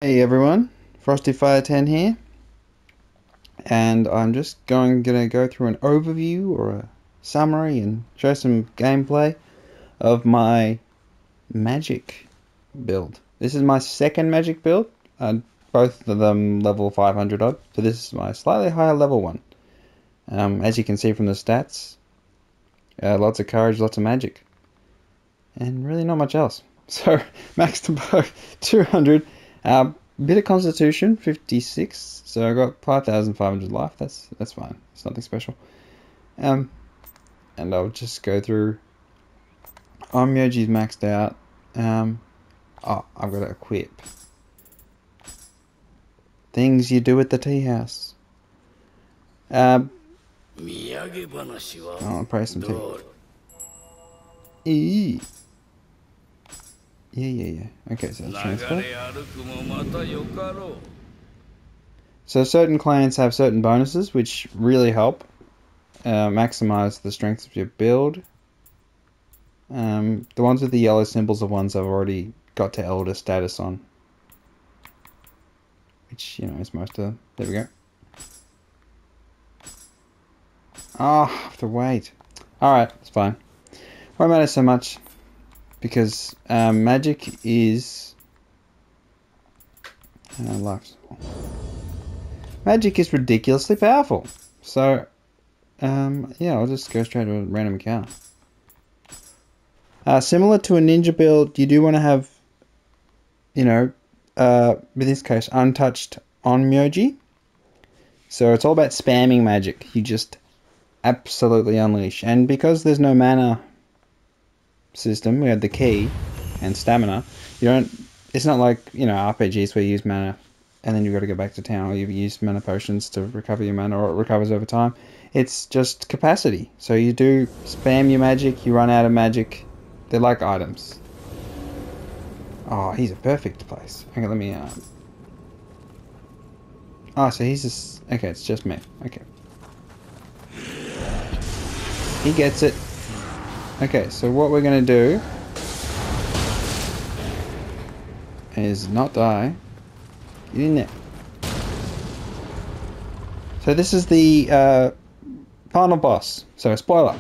Hey everyone, Frosty Fire 10 here, and I'm just gonna go through an overview or a summary and show some gameplay of my magic build. This is my second magic build, both of them level 500 odd, so this is my slightly higher level one. As you can see from the stats, lots of courage, lots of magic, and really not much else. So max to bow 200. Bit of constitution, 56. So I got 5,500 life. That's fine. It's nothing special. And I'll just go through. Onmyoji's maxed out. I've got to equip things you do at the tea house. I'll pray some tea. Yeah. Okay, so that's transfer. So certain clans have certain bonuses which really help maximize the strength of your build. The ones with the yellow symbols are ones I've already got to Elder status on. Which, is most of them. There we go. Oh, I have to wait. Alright, it's fine. Won't matter so much. Because magic is magic is ridiculously powerful. So yeah, I'll just go straight to a random account. Similar to a ninja build, you do want to have, in this case, untouched Onmyoji. So it's all about spamming magic. You just absolutely unleash. And because there's no mana system, we had the key and stamina. It's not like RPGs where you use mana and then you've got to go back to town, or you use mana potions to recover your mana, or it recovers over time. It's just capacity. So you do spam your magic, you run out of magic. They're like items. Oh, he's a perfect place. Okay, let me oh, so he's just okay, it's just me. Okay, he gets it. Okay, so what we're going to do is not die. Get in there. So this is the final boss. So spoiler.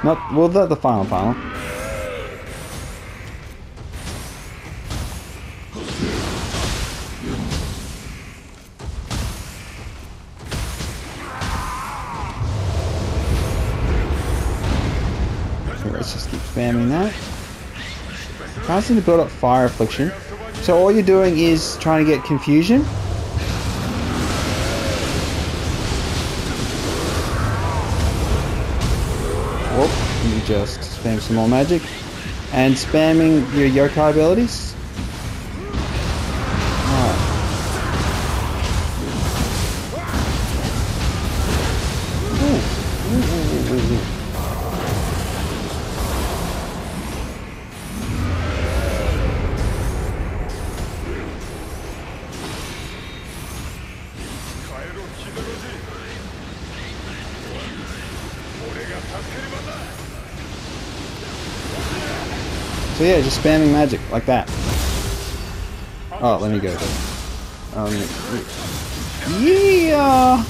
Not the final. Let's just keep spamming that. I just need to build up Fire Affliction. So all you're doing is trying to get confusion. Whoop, let me just spam some more magic. And spamming your yokai abilities. So yeah, just spamming magic like that. Oh, let me go there. Yeah.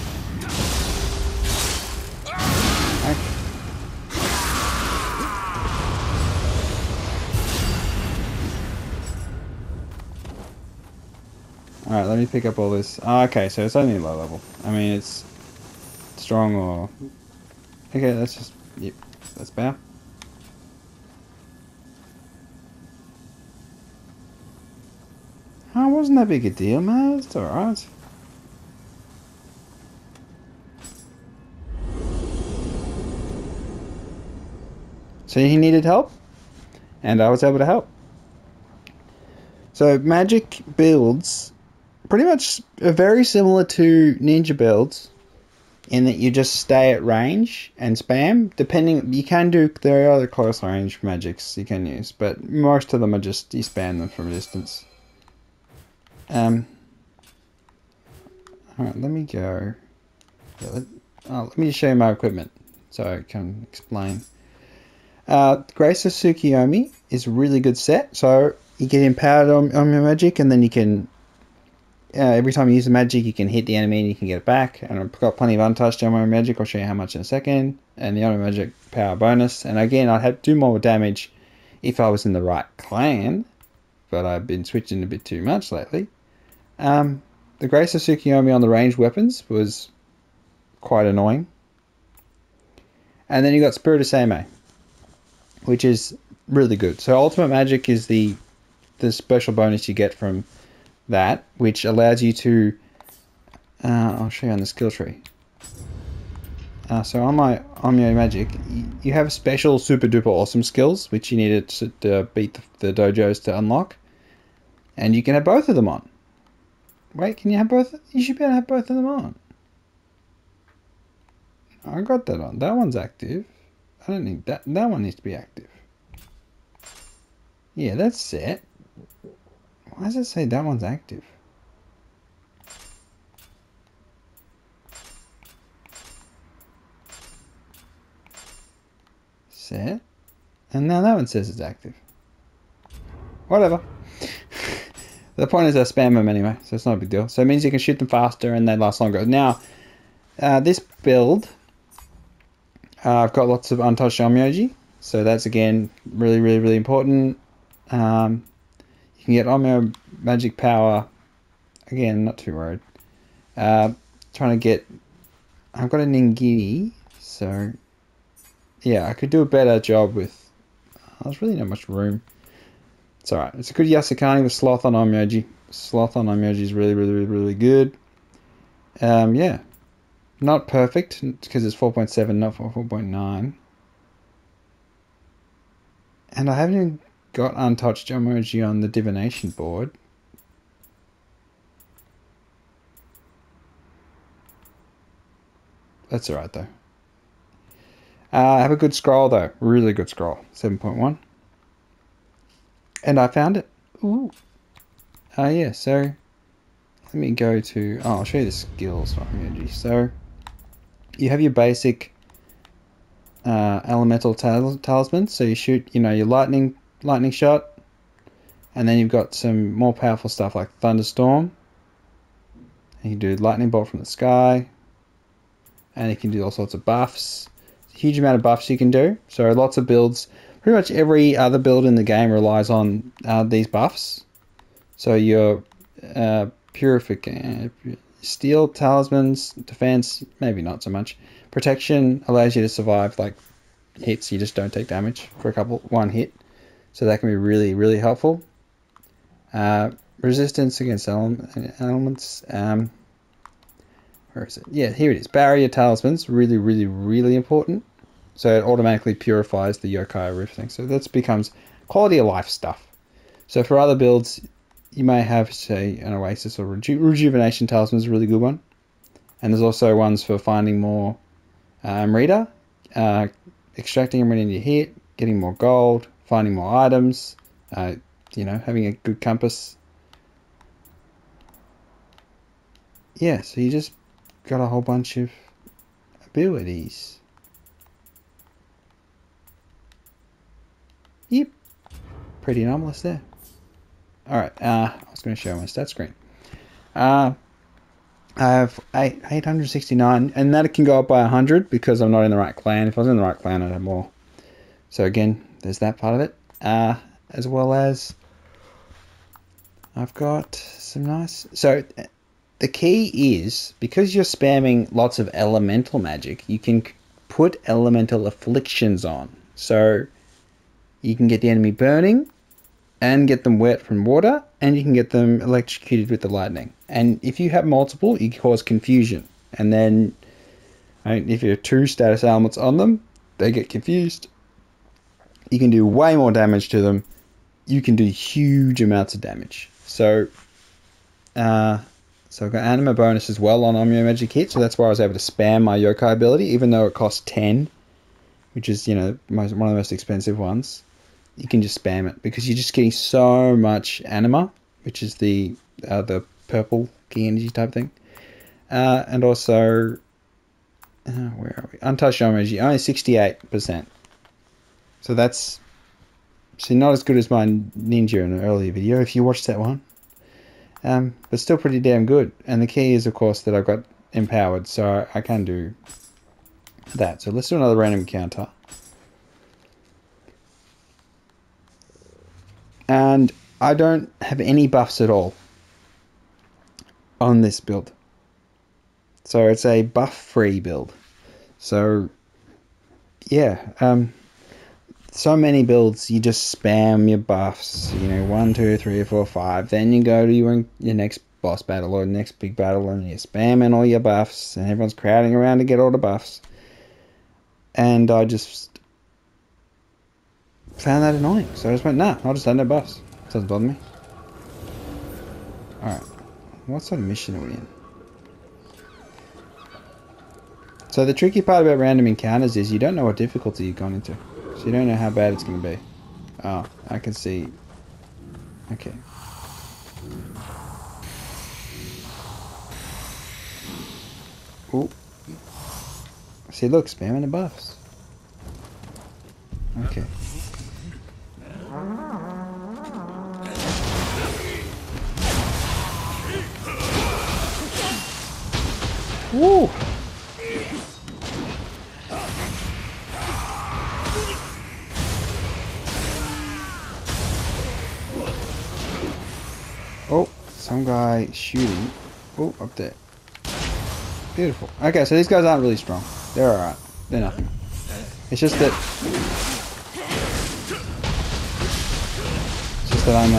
Alright, let me pick up all this. Oh, okay, so it's only low level. I mean, it's strong or... Okay, that's just... Yep, that's bow. Oh, wasn't that big a deal, man. It's alright. So he needed help, and I was able to help. So magic builds pretty much are very similar to ninja builds in that you just stay at range and spam. There are other close range magics you can use, but most of them are just you spam them from a distance. Alright, let me go. Let me show you my equipment so I can explain. Grace of Tsukiyomi is a really good set. So you get empowered on your magic, and then you can every time you use the magic, you can hit the enemy and you can get it back. And I've got plenty of untouched Nioh magic. I'll show you how much in a second. And the Nioh magic power bonus. And again, I'd have do more damage if I was in the right clan, but I've been switching a bit too much lately. The Grace of Tsukuyomi on the ranged weapons was quite annoying. And then you got Spirit of Seimei, which is really good. So Ultimate Magic is the special bonus you get from that, which allows you to I'll show you on the skill tree. So on my Nioh magic, you have special super duper awesome skills which you need to beat the dojos to unlock, and you can have both of them on. Wait, can you have both? You should be able to have both of them on. I got that on. That one's active. I don't need that. That one needs to be active. Yeah, that's set. Why does it say that one's active? Set. And now that one says it's active. Whatever. The point is I spam them anyway, so it's not a big deal. So it means you can shoot them faster and they last longer. Now, this build, I've got lots of untouched Onmyoji, so that's again really important. You can get Onmyo magic power. Again, not too worried. Trying to get. I've got a Ningiri, so yeah, I could do a better job with. There's really not much room. It's alright. It's a good Yasukani with Sloth on Onmyoji. Sloth on Onmyoji is really good. Yeah. Not perfect, because it's 4.7, not 4.9. And I haven't even got untouched Onmyoji on the divination board. That's alright though. I have a good scroll though. Really good scroll. 7.1. And I found it. Ooh. Yeah, so let me go to. Oh, I'll show you the skills for Onmyoji. So you have your basic elemental talismans. So you shoot, your lightning shot, and then you've got some more powerful stuff like thunderstorm. And you do lightning bolt from the sky, and you can do all sorts of buffs. Huge amount of buffs you can do. So lots of builds. Pretty much every other build in the game relies on these buffs. So your purification, steel, talismans, defense, maybe not so much. Protection allows you to survive like hits. You just don't take damage for one hit. So that can be really helpful. Resistance against elements. Where is it? Yeah, here it is. Barrier talismans, really important. So it automatically purifies the yokai or everything. So that becomes quality of life stuff. So for other builds, you may have, say, an Oasis or Rejuvenation Talisman is a really good one. And there's also ones for finding more Amrita, extracting Amrita in your hit, getting more gold, finding more items, having a good compass. Yeah, so you just got a whole bunch of abilities. Yep, pretty anomalous there. Alright, I was going to show my stat screen. I have 869, and that can go up by 100 because I'm not in the right clan. If I was in the right clan, I'd have more. So again, there's that part of it. As well as I've got some nice... So the key is, because you're spamming lots of elemental magic, you can put elemental afflictions on. So you can get the enemy burning and get them wet from water, and you can get them electrocuted with the lightning. And if you have multiple, you cause confusion. And then if you have 2 status elements on them, they get confused. You can do way more damage to them. You can do huge amounts of damage. So I've got anima bonus as well on Onmyo Magic Hit, so that's why I was able to spam my yokai ability, even though it costs 10, which is, one of the most expensive ones. You can just spam it, because you're just getting so much anima, which is the purple key energy type thing. And also, where are we? Untouched Onmyoji, only 68%. So that's not as good as my ninja in an earlier video, if you watched that one. But still pretty damn good. And the key is, of course, that I've got empowered, so I can do that. So let's do another random encounter. And I don't have any buffs at all on this build. So it's a buff-free build. So, yeah, so many builds, you just spam your buffs, you know, 1, 2, 3, 4, 5. Then you go to your next boss battle or next big battle and you're spamming all your buffs and everyone's crowding around to get all the buffs. And I just found that annoying. So I just went, nah, I'll just add no buffs. Doesn't bother me. Alright, what sort of mission are we in? So the tricky part about random encounters is you don't know what difficulty you've gone into. So you don't know how bad it's going to be. Oh, I can see. Okay. Ooh. See, look, spamming the buffs. Okay. Woo! Oh, some guy shooting. Oh, up there. Beautiful. Okay, so these guys aren't really strong. They're alright. They're nothing. It's just that... It's just that I'm,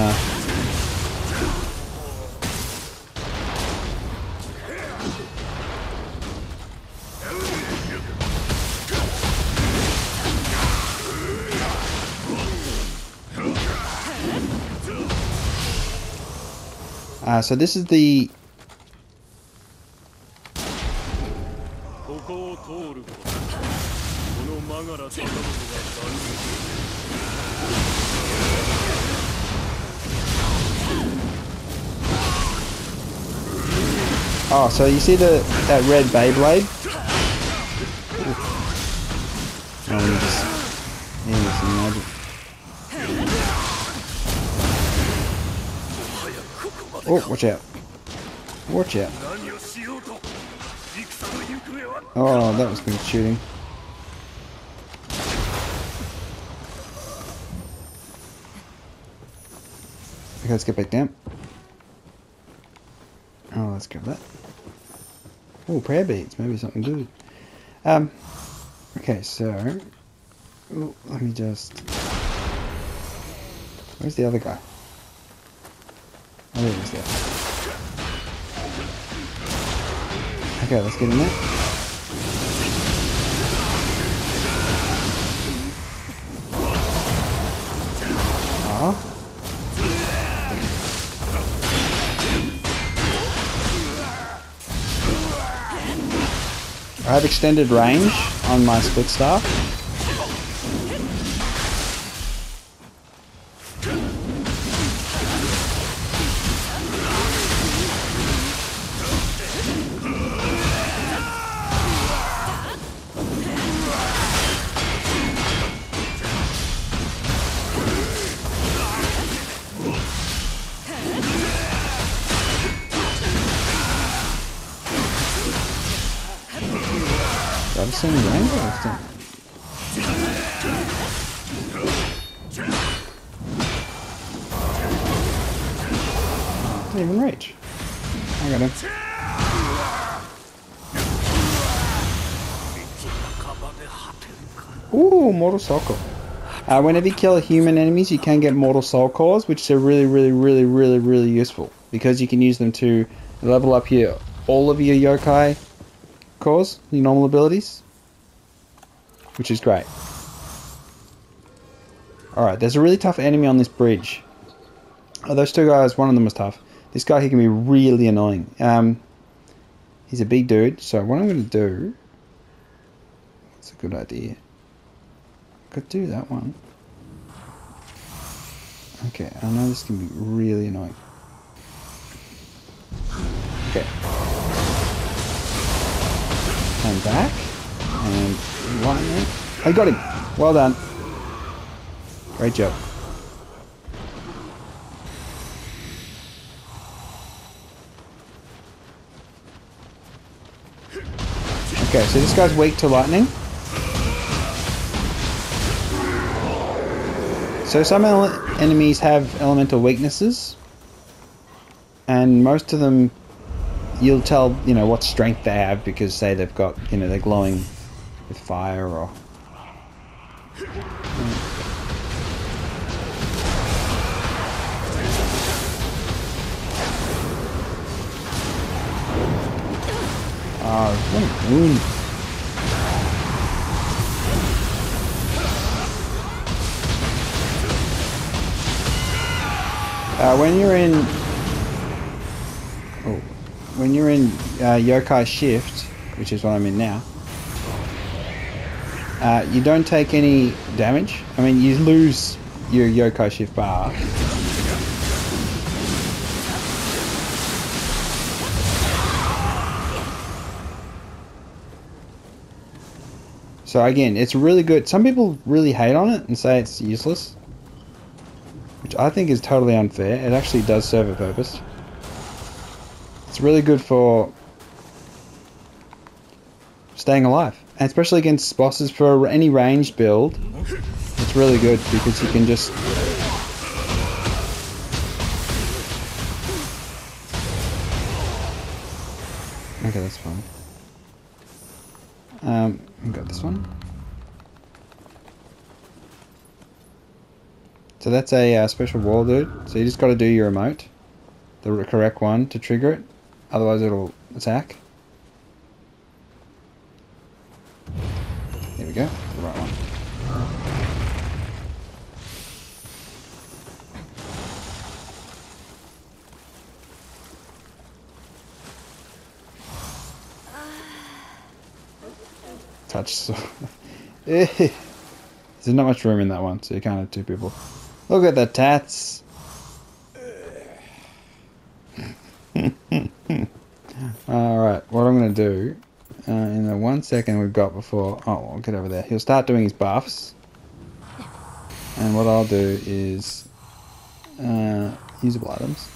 so this is the... Oh, so you see that red Beyblade? Oh, let me just... Yeah, some magic. Oh, watch out. Watch out. Oh, that was good shooting. Okay, let's get back down. Oh, let's grab that. Oh, prayer beads. Maybe something good. Okay, so... Oh, let me just... Where's the other guy? Oh, there he is there. Okay, let's get in there. Oh. I have extended range on my split staff. I've seen rainbows. Didn't even reach. I got him. Ooh, Mortal Soul Core. Whenever you kill human enemies, you can get Mortal Soul Cores, which are really useful because you can use them to level up all of your yokai cores, your normal abilities, which is great. Alright, there's a really tough enemy on this bridge. Oh, those two guys, one of them was tough. This guy, he can be really annoying. He's a big dude, so what I'm going to do... That's a good idea. Could do that one. Okay, I know this can be really annoying. Okay. And back. And lightning. I got him! Well done. Great job. Okay, so this guy's weak to lightning. So some enemies have elemental weaknesses, and most of them you'll tell, you know, what strength they have because, say, they've got, you know, they're glowing with fire or... what a wound. When you're in Yokai Shift, which is what I'm in now, you don't take any damage. I mean, you lose your Yokai Shift bar. So again, it's really good. Some people really hate on it and say it's useless, which I think is totally unfair. It actually does serve a purpose. It's really good for staying alive, and especially against bosses. For any ranged build, it's really good because you can just... Okay, that's fine. I've got this one. So that's a special wall, dude. So you just got to do your emote, the correct one, to trigger it. Otherwise, it'll attack. There we go, the right one. Touch. There's not much room in that one, so you can't have two people. Look at the tats. Alright, what I'm going to do, in the 1 second we've got before... Oh, I'll get over there. He'll start doing his buffs. And what I'll do is... usable items.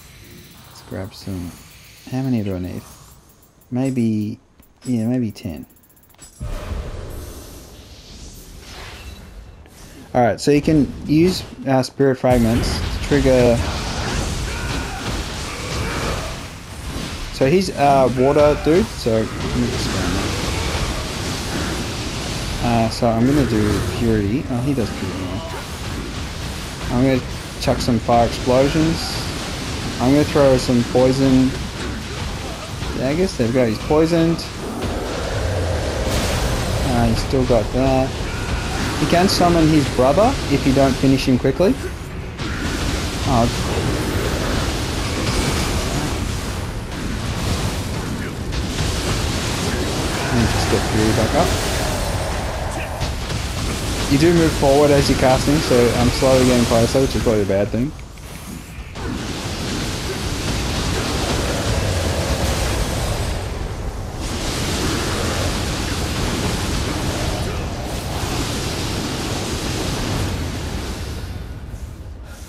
Let's grab some... How many do I need? Maybe... Yeah, maybe 10. Alright, so you can use spirit fragments to trigger... So he's water dude, so let me expand that. So I'm gonna do purity. Oh, he does purity now. I'm gonna chuck some fire explosions. I'm gonna throw some poison daggers. There we go, he's poisoned. He's still got that. He can summon his brother if you don't finish him quickly. Oh. Just get Fury back up. You do move forward as you're casting, so I'm slowly getting closer, which is probably a bad thing.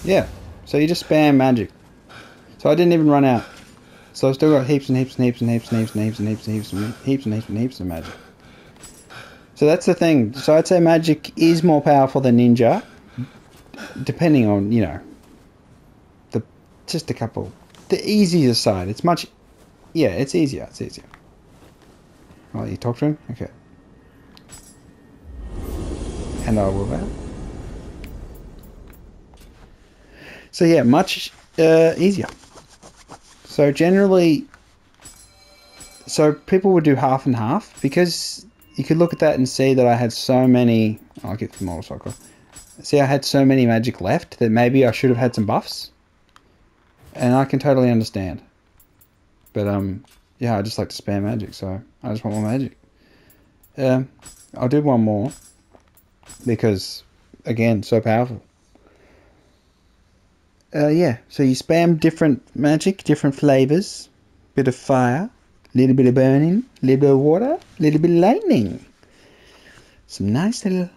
Yeah, so you just spam magic. So I didn't even run out. So I've still got heaps and heaps and heaps and heaps and heaps and heaps and heaps and heaps and heaps and heaps and heaps of magic. So that's the thing. So I'd say magic is more powerful than ninja, depending on, you know, just a couple. The easier side. It's much, yeah, it's easier. It's easier. Oh, you talk to him? Okay. And I will that. So yeah, much easier. So generally, so people would do half and half, because you could look at that and see that I had so many... I'll get the motorcycle. See, I had so many magic left that maybe I should have had some buffs. And I can totally understand. But yeah, I just like to spam magic, so I just want more magic. I'll do one more, because, again, so powerful. Yeah, so you spam different magic, different flavors. Bit of fire, little bit of burning, little bit of water, little bit of lightning. Some nice little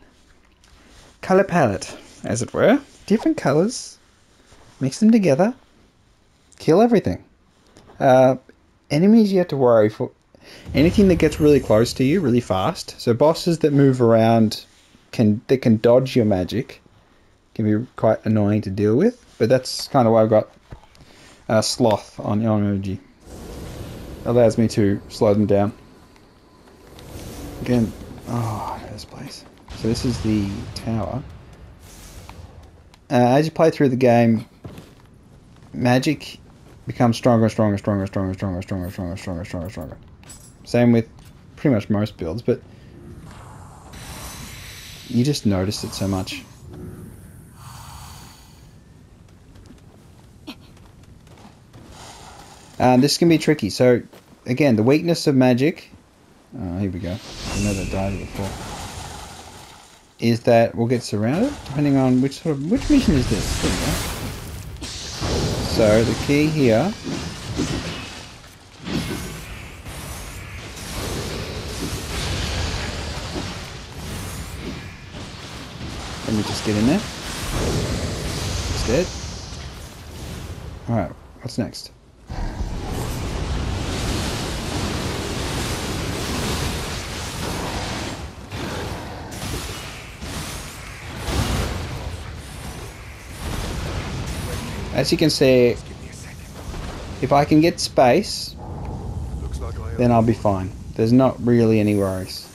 color palette, as it were. Different colors. Mix them together. Kill everything. Enemies you have to worry for. anything that gets really close to you really fast. So bosses that move around can dodge your magic can be quite annoying to deal with. But that's kind of why I've got Sloth on energy. Allows me to slow them down. Again, oh, this place. So this is the tower. As you play through the game, magic becomes stronger, stronger, stronger, stronger, stronger, stronger, stronger, stronger, stronger, stronger. Same with pretty much most builds, but you just notice it so much. This can be tricky. So again, the weakness of magic. Here we go. I know that died before. Is that we'll get surrounded depending on which mission is this. There we go. So the key here. Let me just get in there. It's dead. Alright, what's next? As you can see, if I can get space, then I'll be fine. There's not really any worries.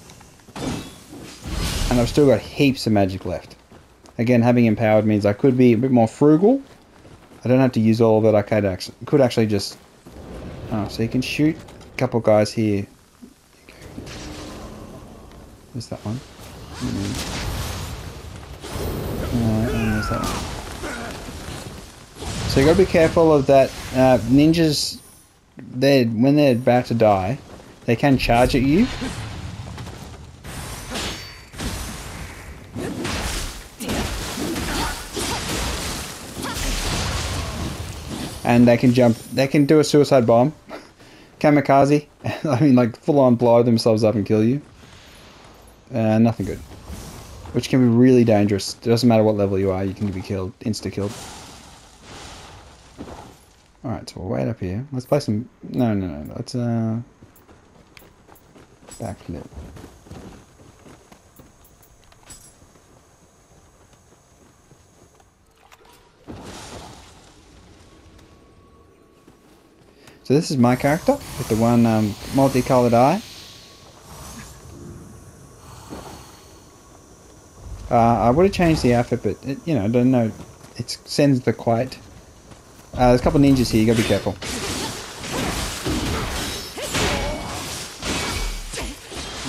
And I've still got heaps of magic left. Again, having empowered means I could be a bit more frugal. I don't have to use all of it. I could actually just... Oh, so you can shoot a couple guys here. There's that one. And there's that one. So you gotta be careful of that. Ninjas, when they're about to die, they can charge at you. And they can jump, they can do a suicide bomb. Kamikaze. I mean, like full on blow themselves up and kill you. Nothing good. Which can be really dangerous. It doesn't matter what level you are, you can be killed, insta-killed. Alright, so we'll wait up here. Let's play some... No. Let's, backflip. So this is my character, with the one, multicolored eye. I would have changed the outfit, but, you know, I don't know. It sends the quiet... there's a couple of ninjas here, you gotta be careful.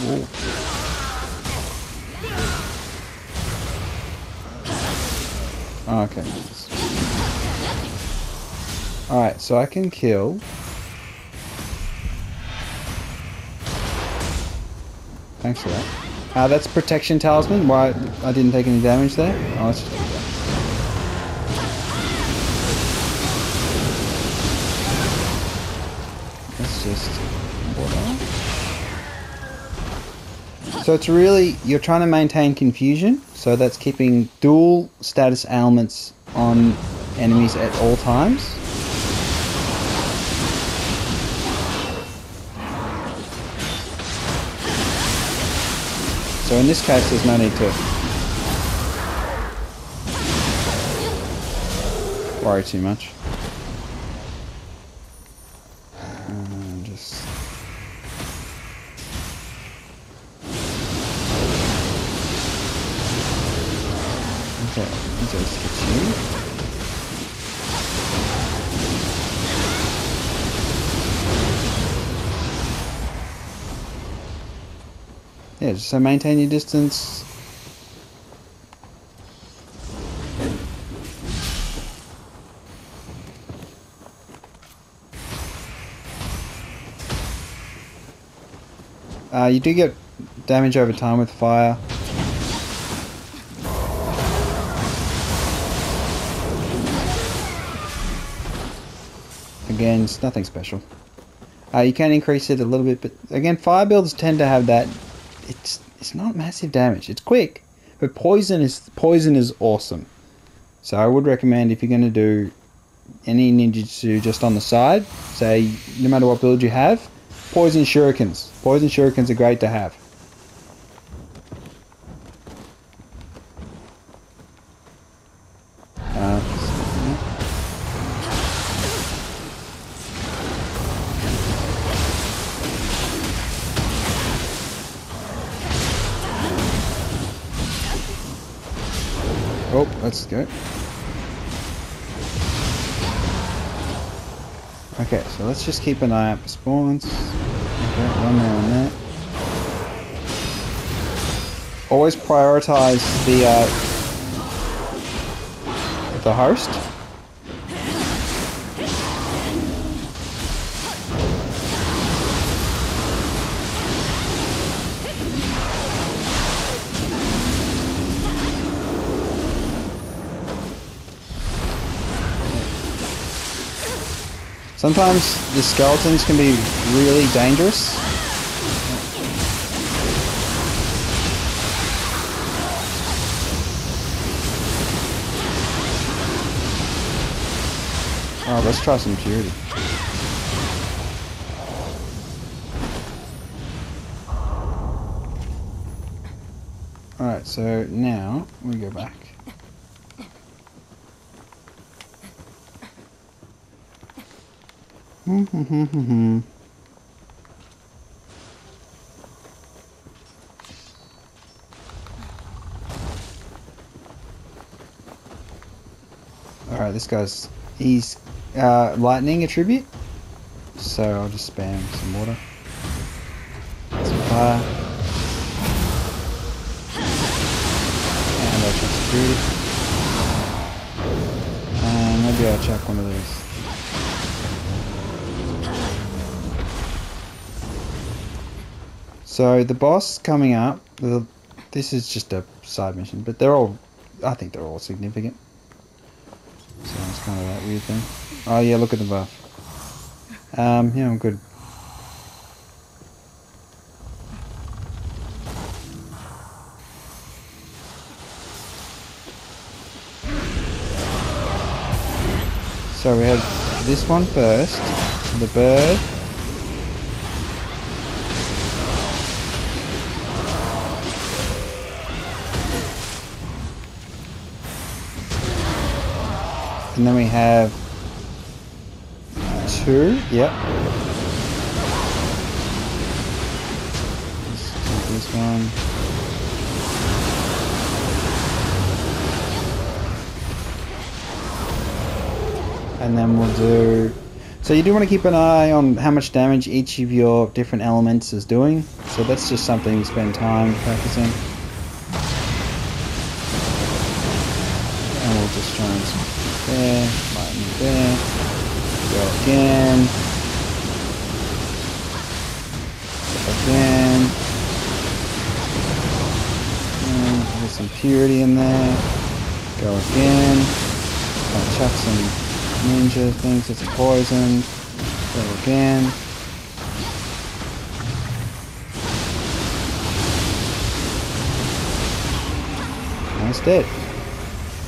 Whoa. Oh, okay. Alright, so I can kill... Thanks for that. That's protection talisman, why I didn't take any damage there. Oh, let's just do that. So it's really, you're trying to maintain confusion, so that's keeping dual status ailments on enemies at all times. So in this case there's no need to worry too much. Okay, just get you. Yeah, just so maintain your distance. You do get damage over time with fire. Again, it's nothing special. You can increase it a little bit, but again, fire builds tend to have that. It's not massive damage. It's quick, but poison is awesome. So I would recommend if you're going to do any ninjutsu just on the side, say no matter what build you have, poison shurikens. Poison shurikens are great to have. Oh, let's go. Okay, so let's just keep an eye out for spawns. Okay, one there and there. Always prioritize the host. Sometimes the skeletons can be really dangerous. Oh, let's try some purity. Alright, so now we go back. Alright, this guy's... he's lightning attribute. So I'll just spam some water. Some fire. And I'll check security. And maybe I'll check one of these. So the boss coming up, this is just a side mission, but they're all, I think they're all significant. So it's kind of that weird thing. Oh yeah, look at the buff. Yeah, I'm good. So we have this one first, the bird. And then we have two, yep. Let's do this one. And then we'll do... So you do want to keep an eye on how much damage each of your different elements is doing. So that's just something you spend time practicing. And we'll just try and... there, lightning there, go again, and there's some purity in there, go again, I'll chuck some ninja things, it's poison, go again, and it's dead.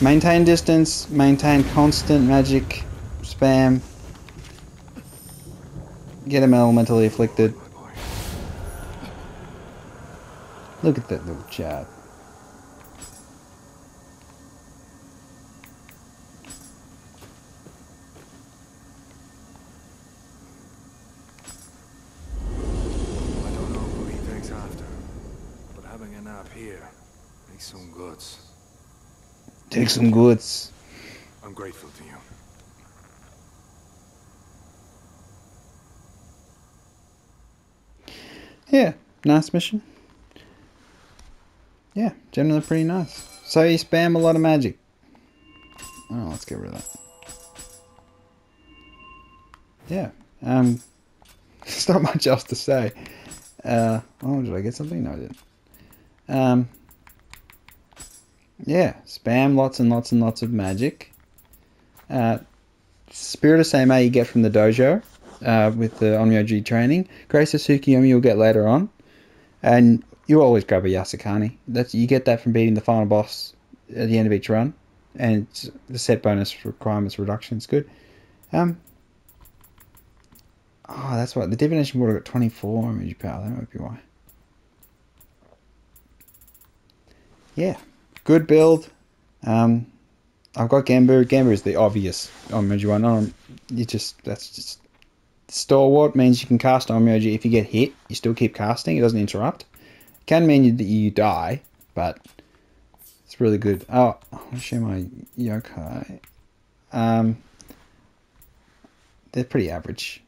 Maintain distance, maintain constant magic spam. Get him elementally afflicted. Look at that little chat. I don't know who he takes after, but having a nap here makes some goods. Take some goods. I'm grateful to you. Yeah, nice mission. Yeah, generally pretty nice. So you spam a lot of magic. Oh, let's get rid of that. Yeah, there's not much else to say. Oh, did I get something? No, I didn't. Yeah, spam lots and lots and lots of magic. Spirit of Seimei you get from the dojo with the Onmyoji training. Grace of Tsukiyomi you'll get later on. And you always grab a Yasukani. You get that from beating the final boss at the end of each run. And the set bonus requirements reduction is good. I Oh, that's what the divination water got 24 energy power. That might be why. Yeah, good build. I've got Gambu. Gambu is the obvious Onmyoji one. That's just stalwart means you can cast Onmyoji. If you get hit, you still keep casting. It doesn't interrupt. It can mean that you die, but it's really good. Oh, I'll show my yokai. They're pretty average.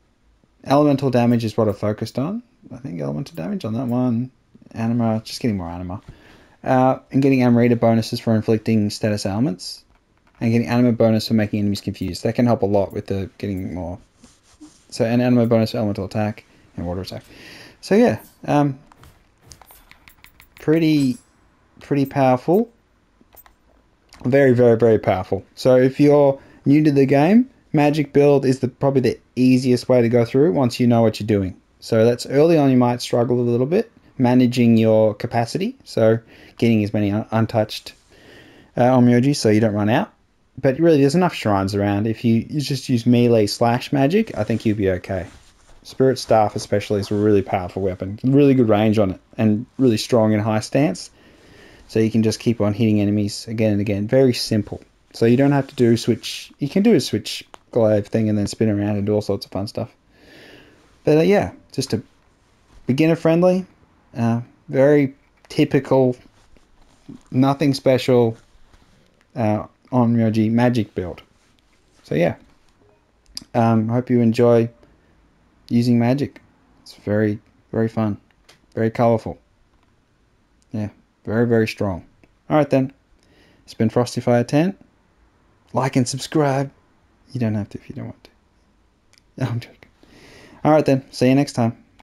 Elemental damage is what I focused on. I think elemental damage on that one. Anima, just getting more anima. And getting Amrita bonuses for inflicting status ailments. And getting anima bonus for making enemies confused. That can help a lot with the getting more. So an anima bonus for elemental attack and water attack. So yeah, pretty powerful. Very, very, very powerful. So if you're new to the game, magic build is probably the easiest way to go through once you know what you're doing. So that's early on you might struggle a little bit managing your capacity. So getting as many untouched Onmyoji so you don't run out. But really there's enough shrines around. If you just use melee / magic, I think you'll be okay. Spirit Staff especially is a really powerful weapon. Really good range on it and really strong in high stance. So you can just keep on hitting enemies again and again. Very simple. So you don't have to do switch. You can do a switch glaive thing and then spin around and do all sorts of fun stuff. But yeah, just a beginner friendly, very typical, nothing special Onmyoji magic build. So yeah, hope you enjoy using magic. It's very, very fun, very colourful. Yeah, very, very strong. Alright then, it's been FrostyFire10. Like and subscribe. You don't have to if you don't want to. No, I'm joking. Alright then, see you next time.